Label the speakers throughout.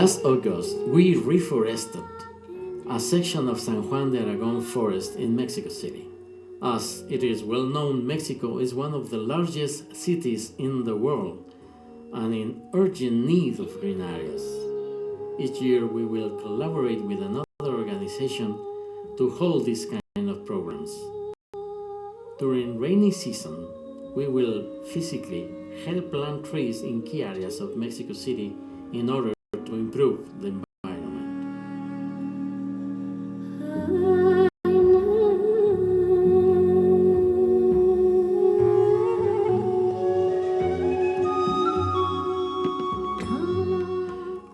Speaker 1: Last August, we reforested a section of San Juan de Aragon forest in Mexico City. As it is well known, Mexico is one of the largest cities in the world and in urgent need of green areas. Each year we will collaborate with another organization to hold this kind of programs. During rainy season, we will physically help plant trees in key areas of Mexico City in order to improve the environment.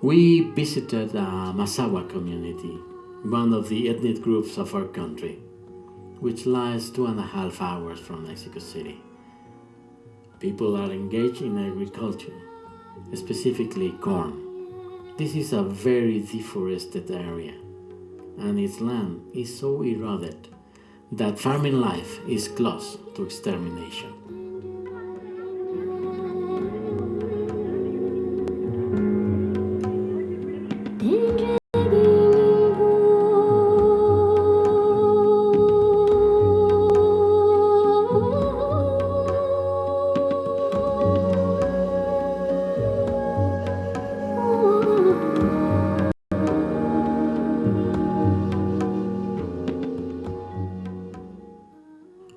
Speaker 1: We visited a Masawa community, one of the ethnic groups of our country, which lies 2.5 hours from Mexico City. People are engaged in agriculture, specifically corn. This is a very deforested area, and its land is so eroded that farming life is close to extermination.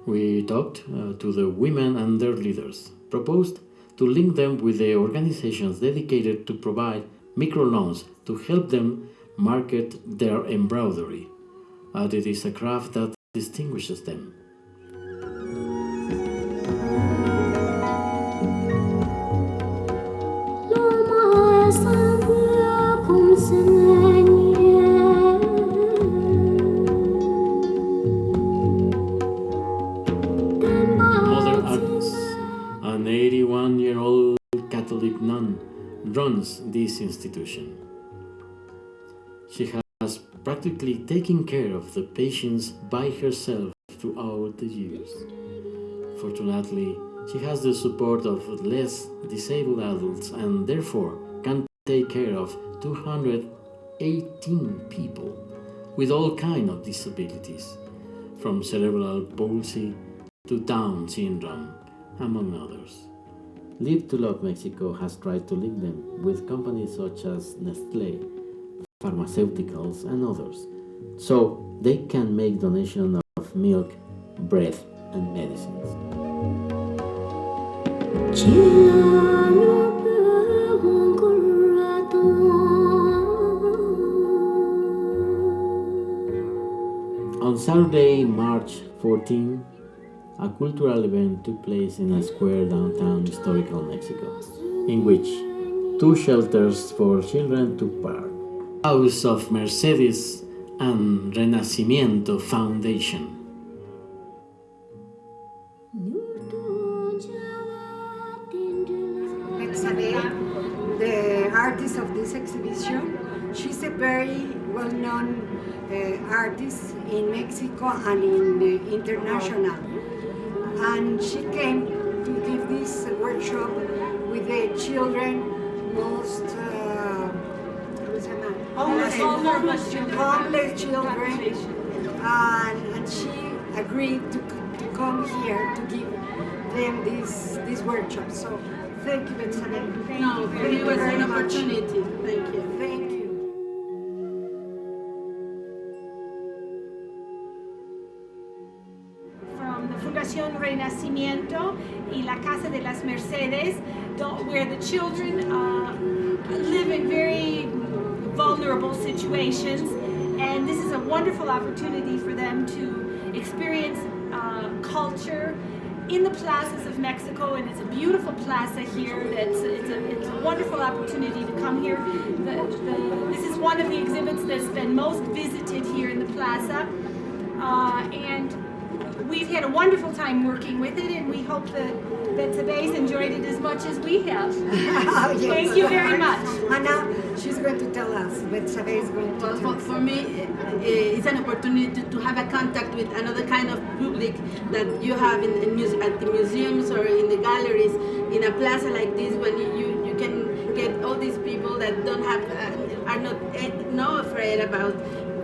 Speaker 1: We talked to the women and their leaders, proposed to link them with the organizations dedicated to provide microloans to help them market their embroidery, as it is a craft that distinguishes them. An 81-year-old Catholic nun runs this institution. She has practically taken care of the patients by herself throughout the years. Fortunately, she has the support of less disabled adults and therefore can take care of 218 people with all kinds of disabilities, from cerebral palsy to Down syndrome, among others. Live to Love Mexico has tried to link them with companies such as Nestlé, pharmaceuticals and others, so they can make donation of milk, bread and medicines. On Saturday, March 14, a cultural event took place in a square downtown historical Mexico, in which 2 shelters for children took part. House of Mercedes and Renacimiento Foundation.
Speaker 2: The artist of this exhibition, she's a very well-known artist in Mexico and in international. And she came to give this workshop with the children, most homeless children, and she agreed to come here to give them this workshop. So thank you, Betsabe. Thank you
Speaker 3: it was
Speaker 2: very
Speaker 3: an
Speaker 2: much.
Speaker 3: opportunity. Thank you.
Speaker 2: Thank you.
Speaker 4: Fundación Renacimiento y la Casa de las Mercedes, where the children live in very vulnerable situations, and this is a wonderful opportunity for them to experience culture in the plazas of Mexico, and it's a beautiful plaza here. It's a wonderful opportunity to come here. This is one of the exhibits that's been most visited here in the plaza, and we've had a wonderful time working with it, and we hope that Betsabe's enjoyed it as much as we have.
Speaker 2: Yes.
Speaker 4: Thank you very much.
Speaker 2: And now she's going to tell us. Betsabe is going to tell us.
Speaker 3: For me, it's an opportunity to have a contact with another kind of public that you have at the museums or in the galleries, in a plaza like this, when you can get all these people that don't have are not afraid about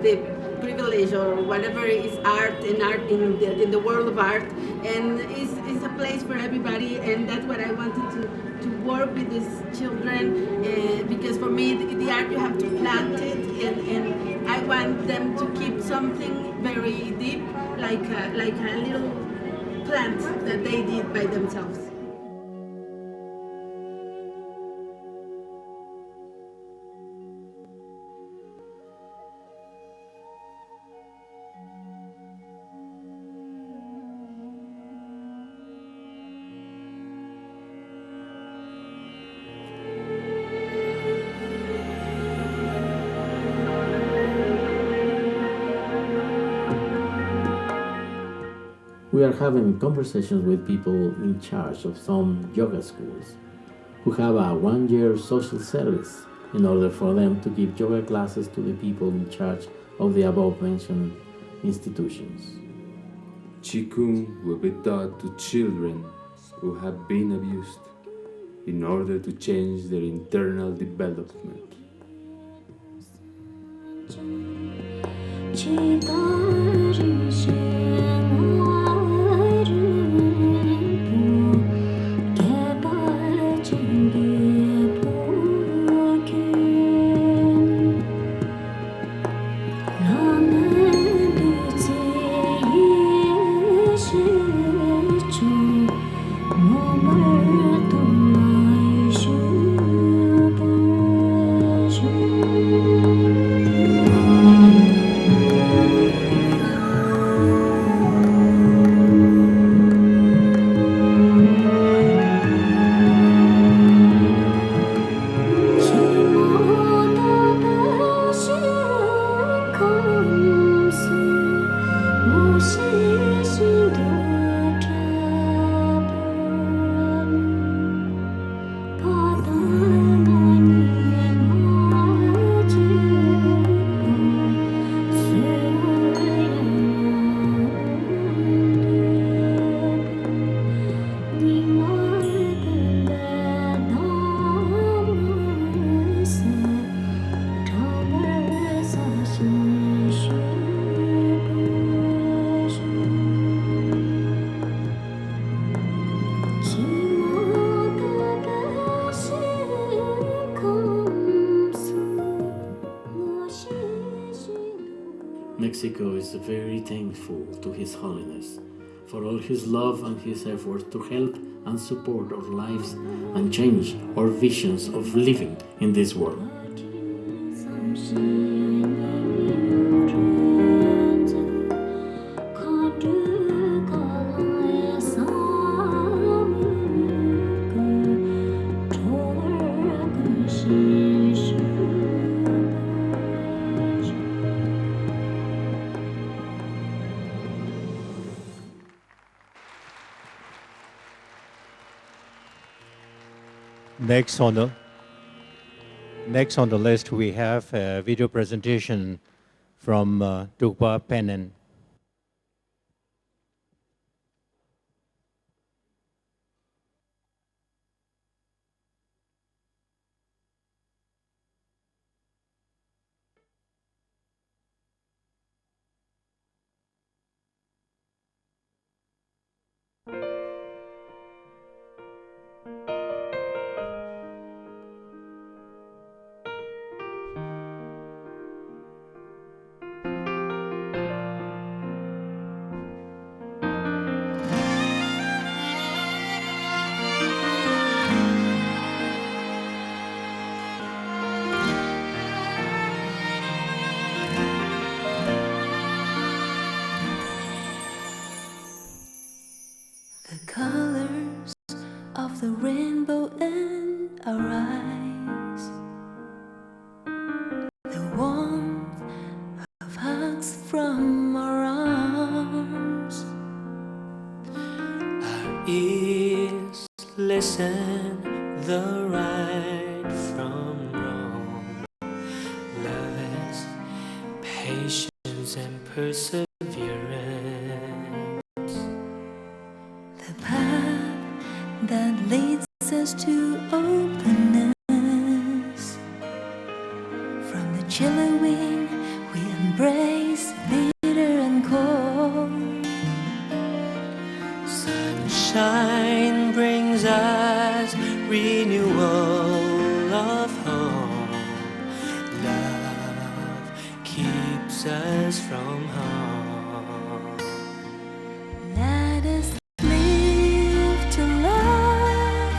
Speaker 3: the privilege or whatever is art and art in the world of art, and it's a place for everybody, and that's what I wanted to work with these children, because for me the art, you have to plant it, and I want them to keep something very deep, like a little plant that they did by themselves.
Speaker 1: We are having conversations with people in charge of some yoga schools who have a 1-year social service in order for them to give yoga classes to the people in charge of the above mentioned institutions.
Speaker 5: Qigong will be taught to children who have been abused in order to change their internal development.
Speaker 1: Mexico is very thankful to His Holiness for all his love and his efforts to help and support our lives and change our visions of living in this world.
Speaker 6: Next on the list, we have a video presentation from Drukpa Pennen.
Speaker 7: Colors of the rainbow in our eyes, the warmth of hugs from our arms.
Speaker 8: Our ears listen the right from wrong. Love is patience and perseverance.
Speaker 7: That leads us to openness, from chilly wind we embrace, bitter and cold.
Speaker 8: Sunshine brings us renewal of hope. Love keeps us from harm.
Speaker 7: Let us live to love.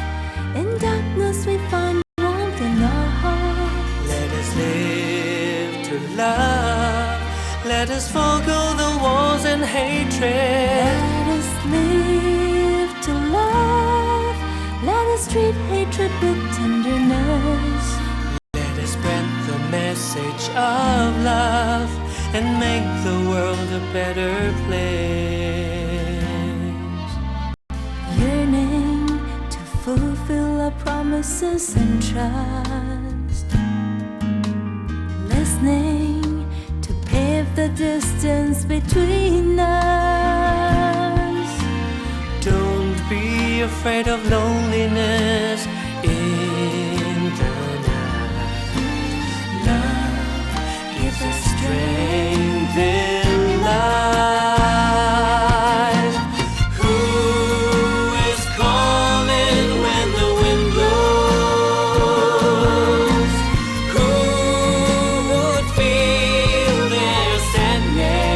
Speaker 7: In darkness we find warmth in our hearts.
Speaker 8: Let us live to love. Let us forego the wars and hatred.
Speaker 7: Let us live to love. Let us treat hatred with tenderness.
Speaker 8: Let us spread the message of love and make the world a better place.
Speaker 7: Yearning to fulfill our promises and trust. Listening to pave the distance between us.
Speaker 8: Don't be afraid of loneliness in the night. Love gives us strength in life. Who is calling when the wind blows? Who would feel their sadness?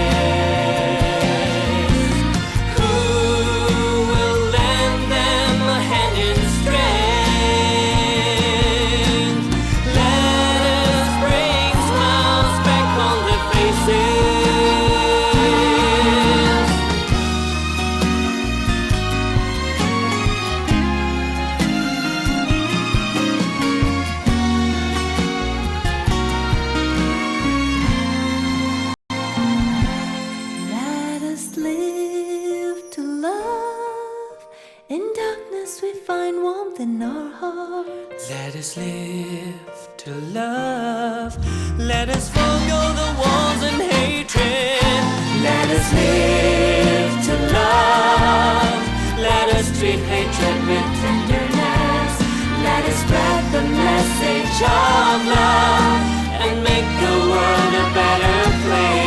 Speaker 8: Who will lend them a hand in strength? Let us bring smiles back on their faces.
Speaker 7: Let us live to love. In darkness we find warmth in our hearts.
Speaker 8: Let us live to love. Let us forego the wars and hatred. Let us live to love. Let us treat hatred with tenderness. Let us spread the message of love and make the world a better place.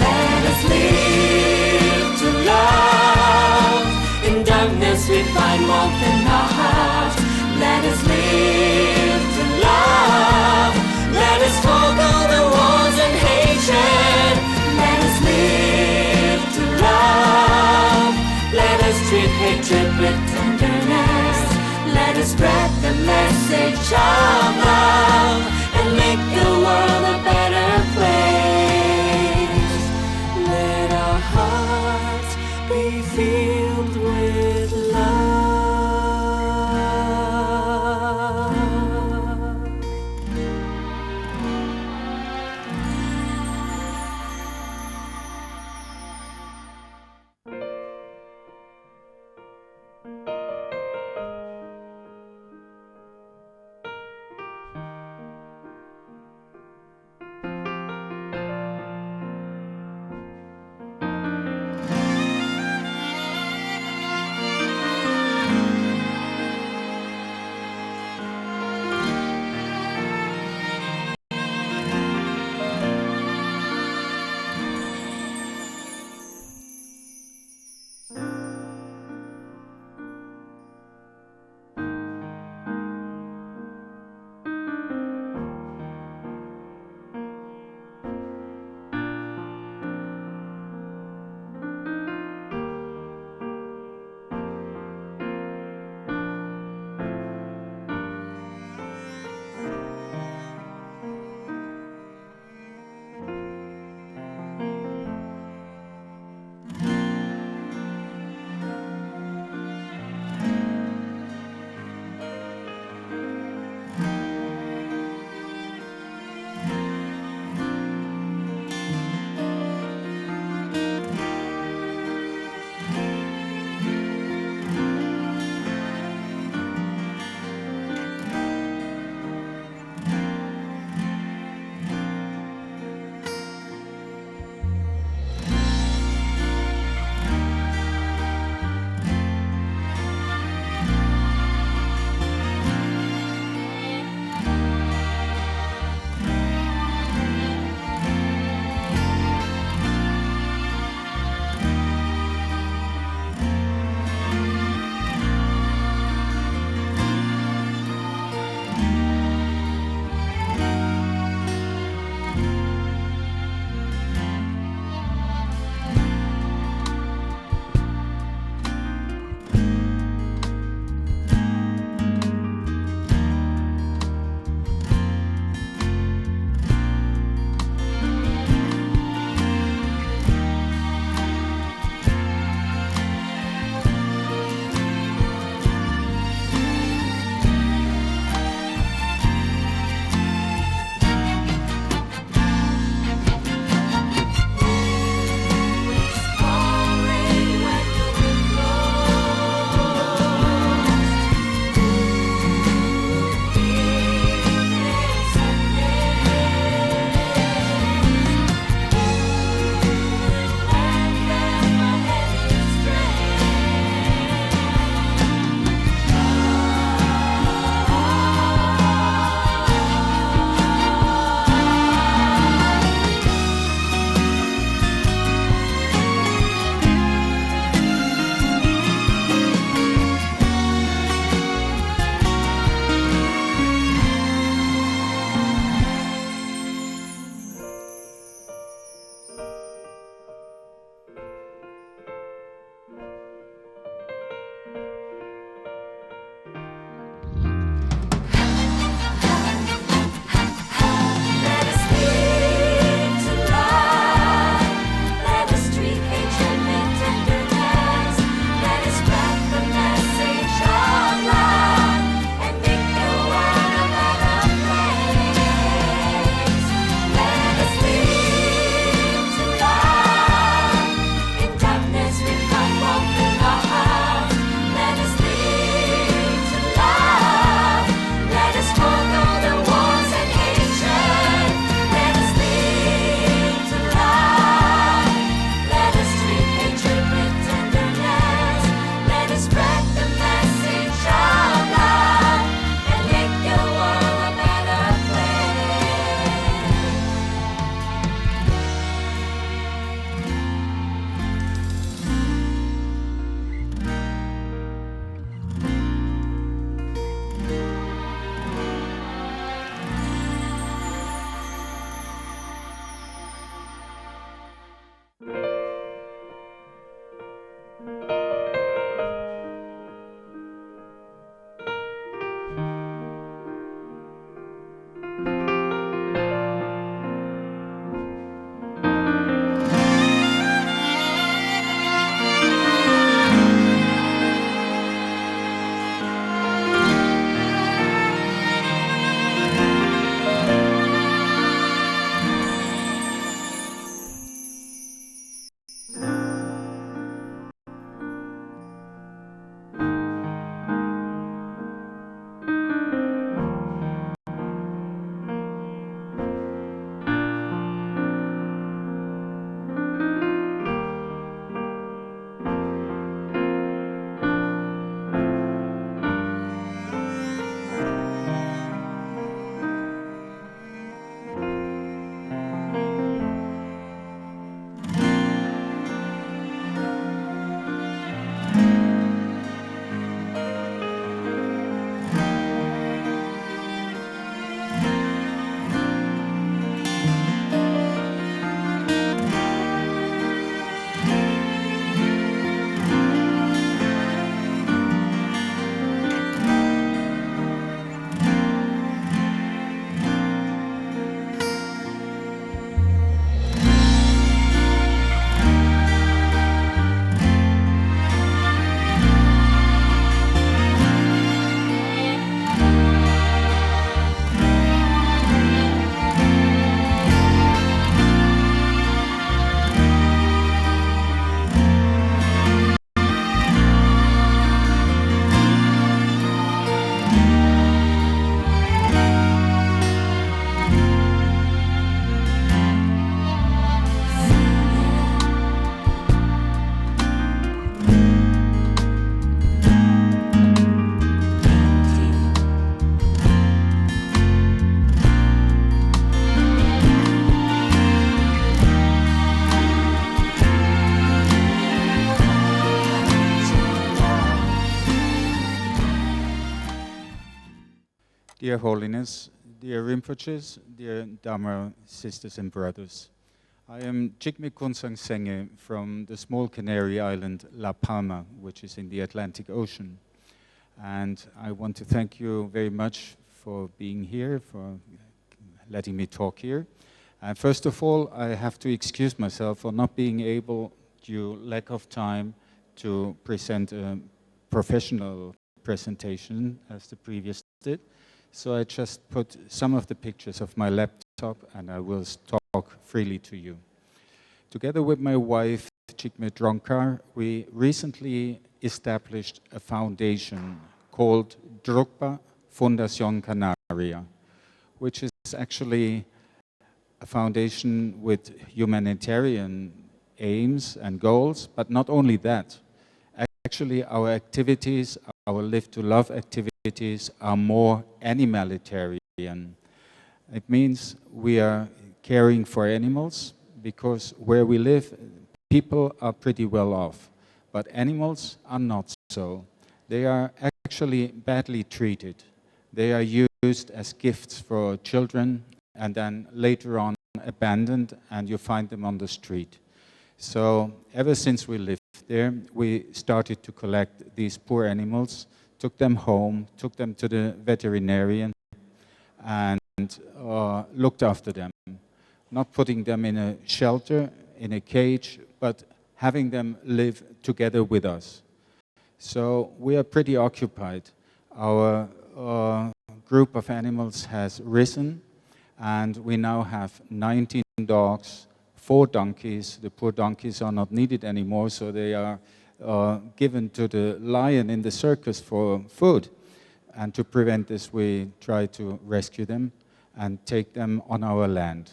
Speaker 8: Let us live to love. In darkness we find warmth in our hearts. Let us live to love. Let us forego the wars and hatred. Let us live to love. Let us treat hatred with tenderness. Let us spread the message of love and make the world a better place. Let our hearts be filled with love.
Speaker 9: Dear Holiness, dear Rinpoches, dear Dharma sisters and brothers. I am Jigme Kunsang Senge from the small Canary island La Palma, which is in the Atlantic Ocean. And I want to thank you very much for being here, for letting me talk here. And first of all, I have to excuse myself for not being able, due lack of time, to present a professional presentation as the previous did. So I just put some of the pictures of my laptop and I will talk freely to you. Together with my wife, Jigme Dronkar, we recently established a foundation called Drukpa Fundación Canaria, which is actually a foundation with humanitarian aims and goals, but not only that. Actually, our activities, our Live to Love activities are more animalitarian. It means we are caring for animals because where we live, people are pretty well off, but animals are not so. They are actually badly treated. They are used as gifts for children and then later on abandoned and you find them on the street. So ever since we lived there, we started to collect these poor animals, took them home, took them to the veterinarian and looked after them. Not putting them in a shelter, in a cage, but having them live together with us. So we are pretty occupied. Our group of animals has risen and we now have 19 dogs, 4 donkeys. The poor donkeys are not needed anymore, so they are given to the lion in the circus for food. And to prevent this, we try to rescue them and take them on our land.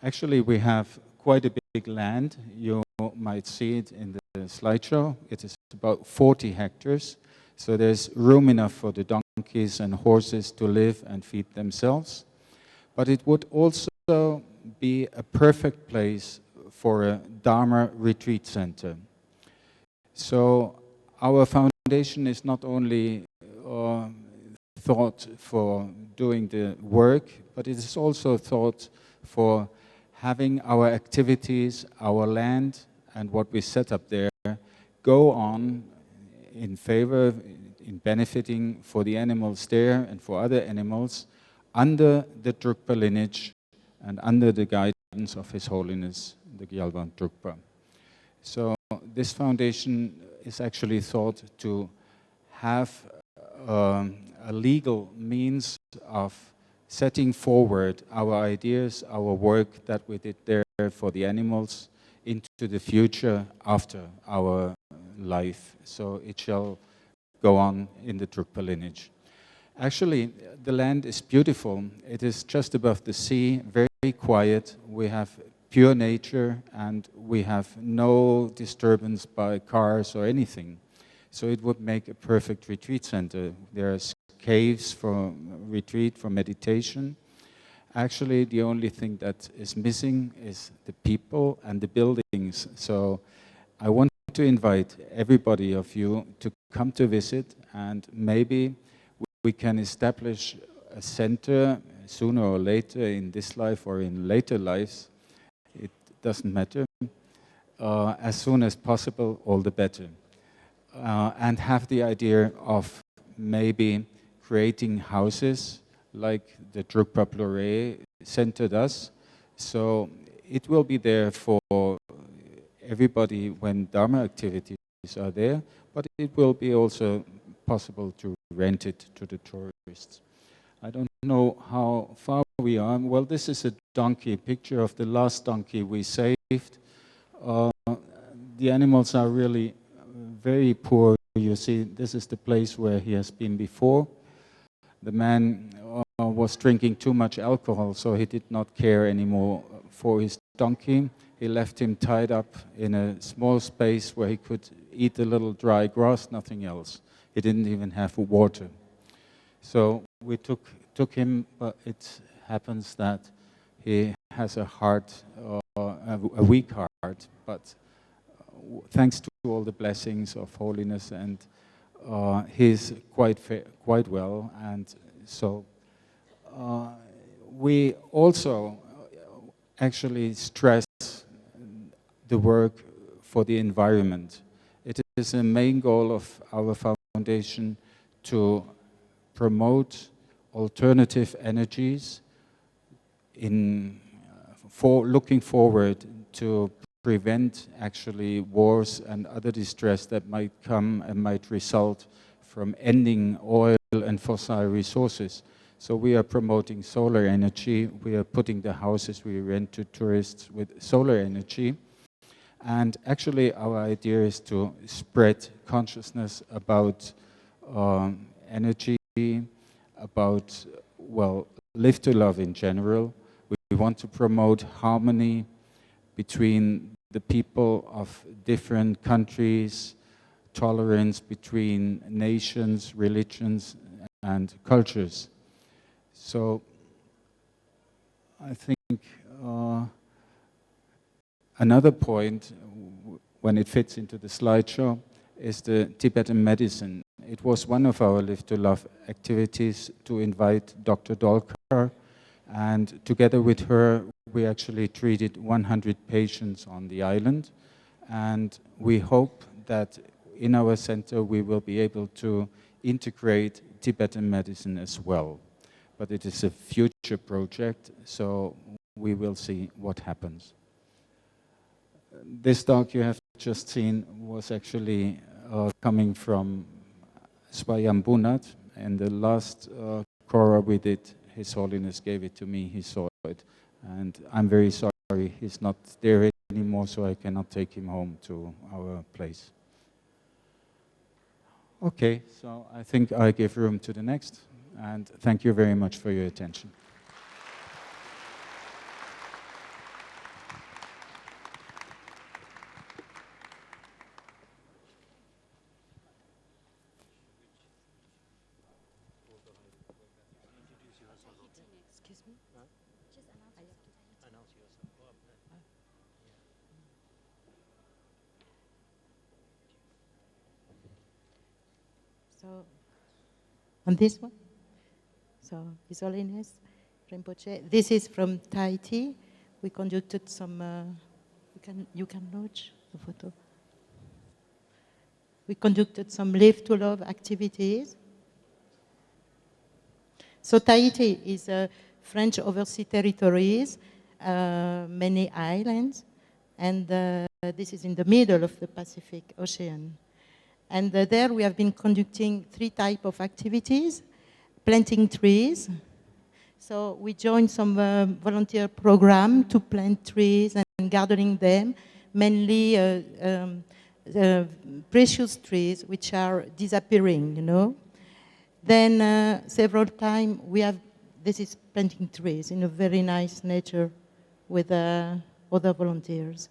Speaker 9: Actually, we have quite a big land. You might see it in the slideshow. It is about 40 hectares. So there's room enough for the donkeys and horses to live and feed themselves. But it would also be a perfect place for a Dharma retreat center. So our foundation is not only thought for doing the work, but it is also thought for having our activities, our land, and what we set up there go on in favor, in benefiting for the animals there and for other animals under the Drukpa lineage and under the guidance of His Holiness, the Gyalpan Drukpa. So this foundation is actually thought to have a legal means of setting forward our ideas, our work that we did there for the animals into the future after our life. So it shall go on in the Drukpa lineage. Actually, the land is beautiful. It is just above the sea, very quiet. We have pure nature and we have no disturbance by cars or anything. So it would make a perfect retreat center. There's caves for retreat, for meditation. Actually, the only thing that is missing is the people and the buildings. So I want to invite everybody of you to come to visit and maybe we can establish a center sooner or later in this life or in later lives. It doesn't matter. As soon as possible, all the better. And have the idea of maybe creating houses like the Drukpa Plure Center does. So it will be there for everybody when Dharma activities are there, but it will be also possible to rent it to the tourists. I don't know how far we are. Well, this is a donkey, picture of the last donkey we saved. The animals are really very poor. You see, this is the place where he has been before. The man was drinking too much alcohol, so he did not care anymore for his donkey. He left him tied up in a small space where he could eat a little dry grass, nothing else. He didn't even have water. So we took him, but it happens that he has a heart, a weak heart, but thanks to all the blessings of Holiness and he's quite well, and so we also actually stress the work for the environment. It is a main goal of our foundation to promote alternative energies looking forward to prevent actually wars and other distress that might come and might result from ending oil and fossil resources. So we are promoting solar energy. We are putting the houses we rent to tourists with solar energy. And actually our idea is to spread consciousness about energy, about, well, live to love in general. We want to promote harmony between the people of different countries, tolerance between nations, religions, and cultures. So I think another point, when it fits into the slideshow, is the Tibetan medicine. It was one of our Live to Love activities to invite Dr. Dolkar, and together with her, we actually treated 100 patients on the island. And we hope that in our center, we will be able to integrate Tibetan medicine as well. But it is a future project, so we will see what happens. This talk you have just seen was actually coming from Swayambhunath, and the last Kora we did, His Holiness gave it to me, he saw it. And I'm very sorry he's not there anymore, so I cannot take him home to our place. Okay, so I think I give room to the next, and thank you very much for your attention.
Speaker 10: So, on this one, so His Holiness Rinpoche, this is from Tahiti. We conducted some, you can launch the photo. We conducted some Live to Love activities. So Tahiti is a French overseas territories, many islands, and this is in the middle of the Pacific Ocean. And there we have been conducting 3 types of activities: planting trees. So we joined some volunteer program to plant trees and gardening them, mainly precious trees which are disappearing, you know. Then several times we have, this is planting trees in a very nice nature with other volunteers.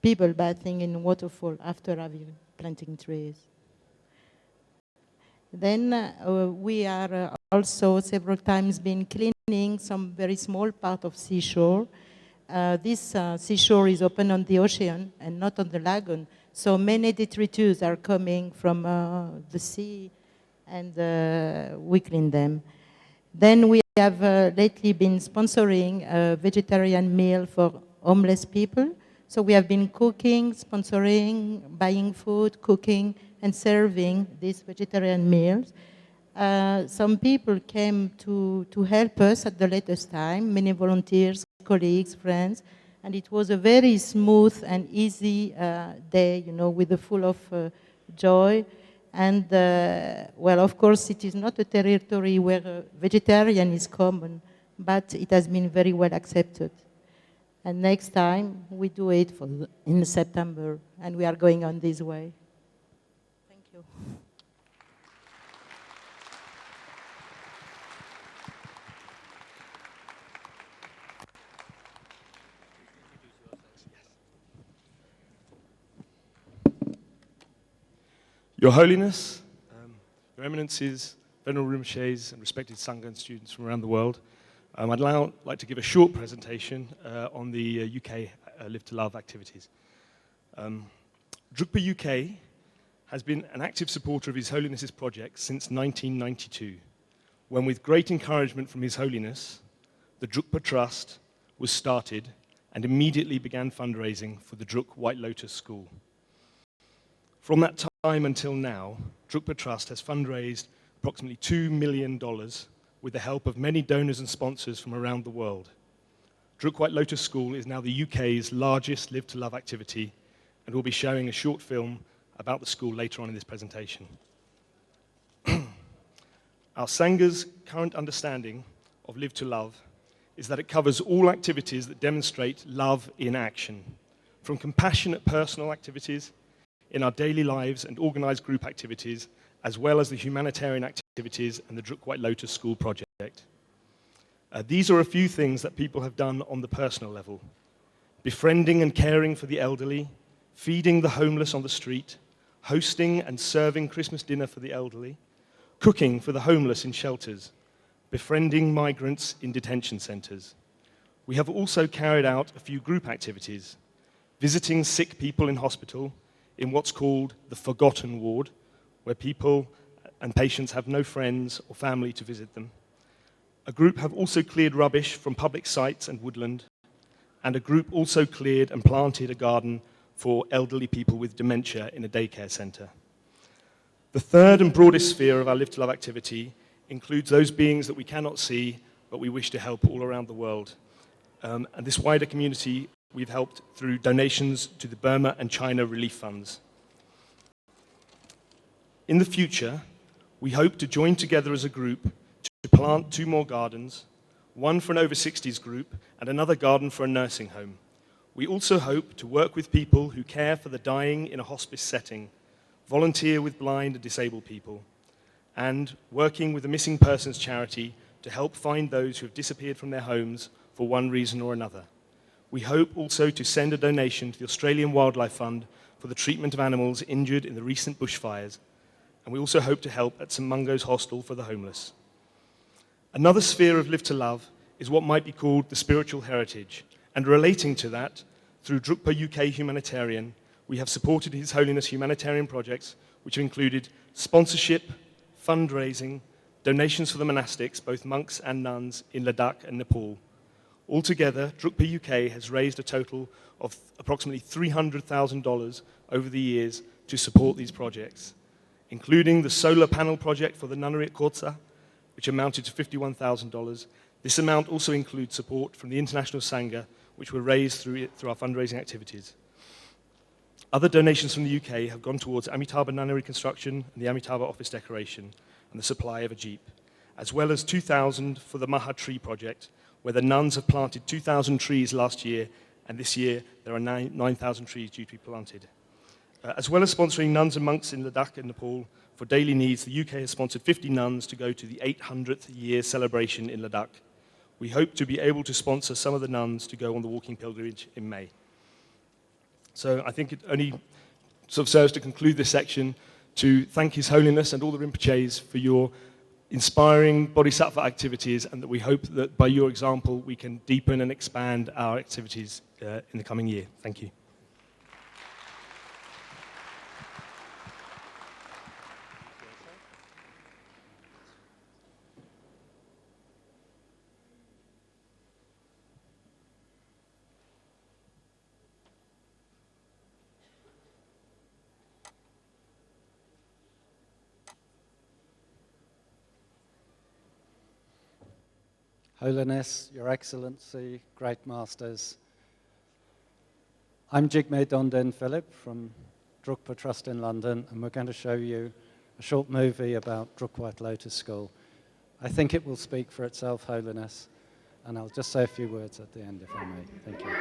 Speaker 10: People bathing in waterfall after having planting trees. Then we are also several times been cleaning some very small part of seashore. This seashore is open on the ocean and not on the lagoon. So many detritus are coming from the sea, and we clean them. Then we have lately been sponsoring a vegetarian meal for homeless people. So we have been cooking, sponsoring, buying food, cooking, and serving these vegetarian meals. Some people came to help us at the latest time, many volunteers, colleagues, friends, and it was a very smooth and easy day, you know, with a full of joy. And, well, of course, it is not a territory where vegetarian is common, but it has been very well accepted. And next time, we do it in September, and we are going on this way. Thank you.
Speaker 11: Your Holiness, Your Eminences, Venerable Rinpoches, and respected Sangha and students from around the world. I'd now like to give a short presentation on the UK Live to Love activities. Drukpa UK has been an active supporter of His Holiness's project since 1992, when with great encouragement from His Holiness, the Drukpa Trust was started and immediately began fundraising for the Druk White Lotus School. From that time until now, Drukpa Trust has fundraised approximately $2 million with the help of many donors and sponsors from around the world. Druk White Lotus School is now the UK's largest Live to Love activity, and we'll be showing a short film about the school later on in this presentation. Our Sangha's current understanding of Live to Love is that it covers all activities that demonstrate love in action, from compassionate personal activities in our daily lives and organized group activities, as well as the humanitarian activities and the Druk White Lotus School project. These are a few things that people have done on the personal level: befriending and caring for the elderly, feeding the homeless on the street, hosting and serving Christmas dinner for the elderly, cooking for the homeless in shelters, befriending migrants in detention centers. We have also carried out a few group activities, visiting sick people in hospital in what's called the forgotten ward, where people and patients have no friends or family to visit them. A group have also cleared rubbish from public sites and woodland, and a group also cleared and planted a garden for elderly people with dementia in a daycare center. The third and broadest sphere of our Live to Love activity includes those beings that we cannot see, but we wish to help all around the world. And this wider community we've helped through donations to the Burma and China relief funds. In the future, we hope to join together as a group to plant 2 more gardens, one for an over-60s group and another garden for a nursing home. We also hope to work with people who care for the dying in a hospice setting, volunteer with blind and disabled people, and working with the Missing Persons Charity to help find those who have disappeared from their homes for one reason or another. We hope also to send a donation to the Australian Wildlife Fund for the treatment of animals injured in the recent bushfires, and we also hope to help at St Mungo's Hostel for the homeless. Another sphere of Live to Love is what might be called the spiritual heritage, and relating to that, through Drukpa UK Humanitarian, we have supported His Holiness humanitarian projects which have included sponsorship, fundraising, donations for the monastics, both monks and nuns, in Ladakh and Nepal. Altogether, Drukpa UK has raised a total of approximately $300,000 over the years to support these projects, including the solar panel project for the nunnery at Kortsa, which amounted to $51,000. This amount also includes support from the International Sangha, which were raised through our fundraising activities. Other donations from the UK have gone towards Amitabha Nunnery construction and the Amitabha office decoration and the supply of a jeep, as well as 2,000 for the Maha Tree project, where the nuns have planted 2,000 trees last year, and this year there are 9,000 trees due to be planted. As well as sponsoring nuns and monks in Ladakh and Nepal for daily needs, the UK has sponsored 50 nuns to go to the 800th year celebration in Ladakh. We hope to be able to sponsor some of the nuns to go on the walking pilgrimage in May. So I think it only sort of serves to conclude this section to thank His Holiness and all the Rinpoches for your inspiring bodhisattva activities, and that we hope that by your example we can deepen and expand our activities in the coming year. Thank you.
Speaker 12: Holiness, Your Excellency, Great Masters. I'm Jigme Donden Philip from Drukpa Trust in London, and we're going to show you a short movie about Druk White Lotus School. I think it will speak for itself, Holiness, and I'll just say a few words at the end if I may. Thank you.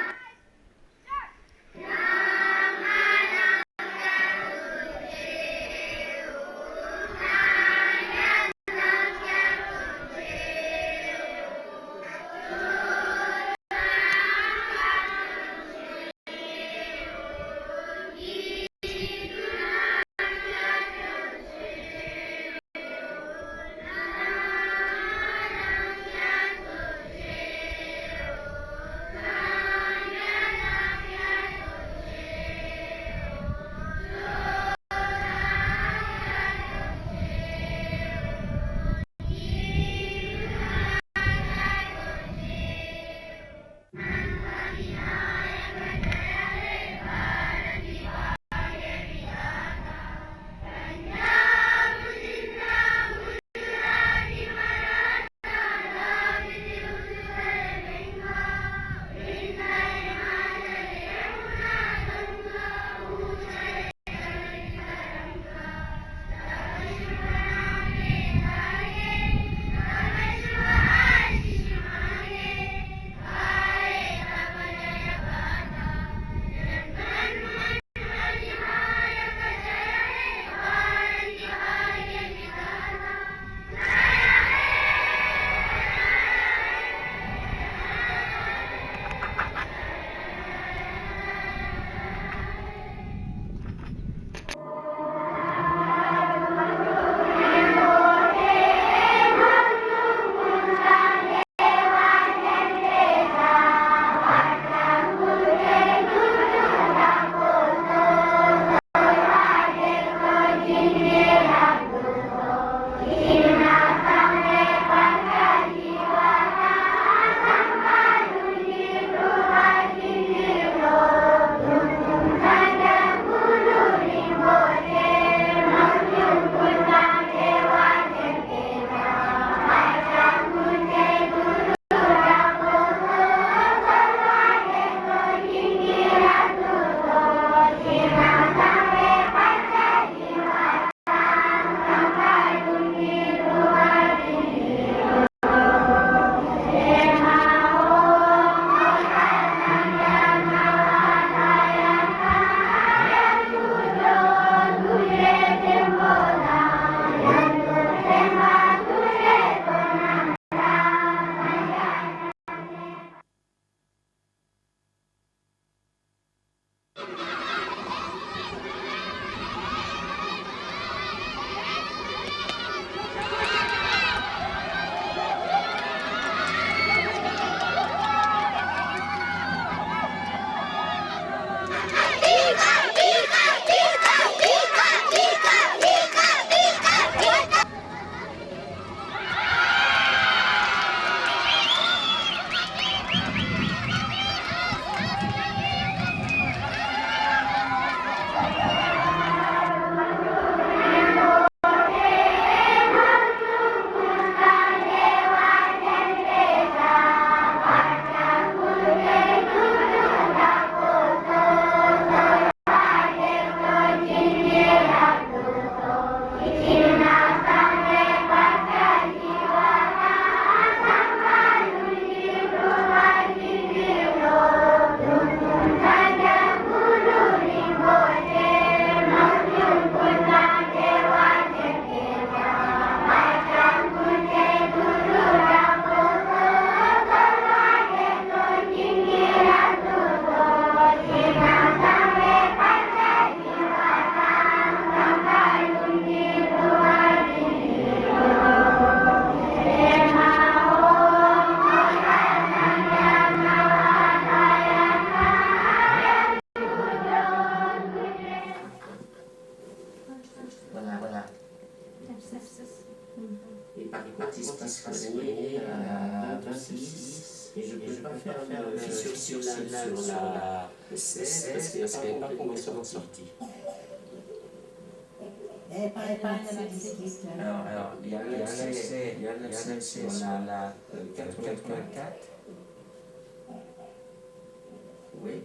Speaker 13: et par hypothèse soignée à 26. Et je peux pas faire de fissure sur le 16 parce qu'elle n'est pas complètement sortie. Alors, il y a un accès sur la 84. Oui.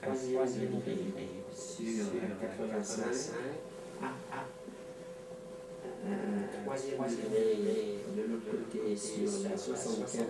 Speaker 13: Troisième périphérie sur 85. Troisième degré de l'autre côté sur la 75.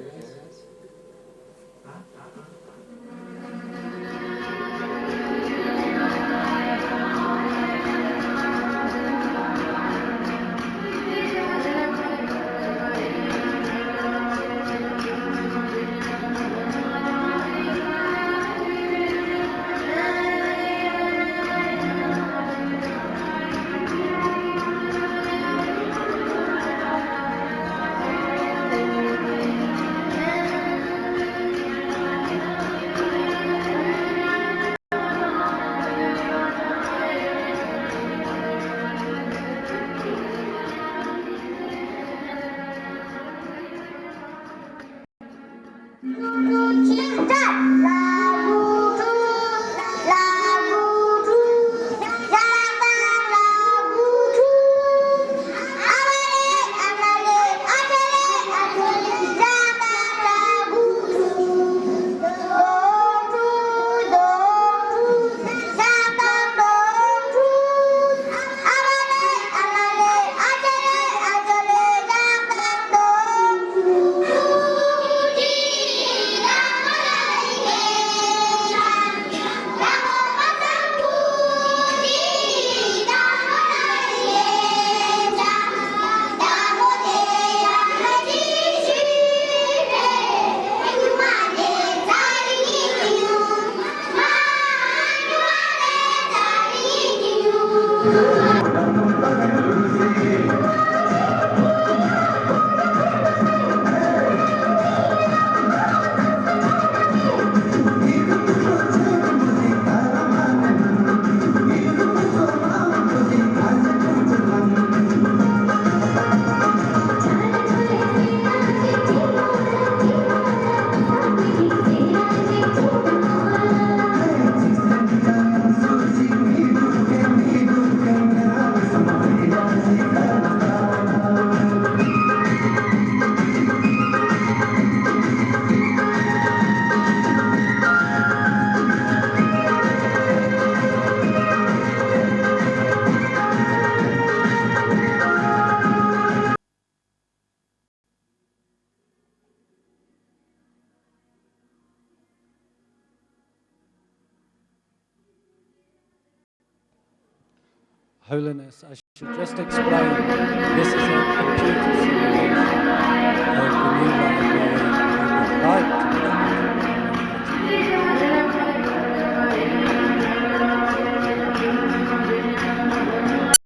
Speaker 12: Holiness, I should just explain, this is a computer simulation of the new library we would like to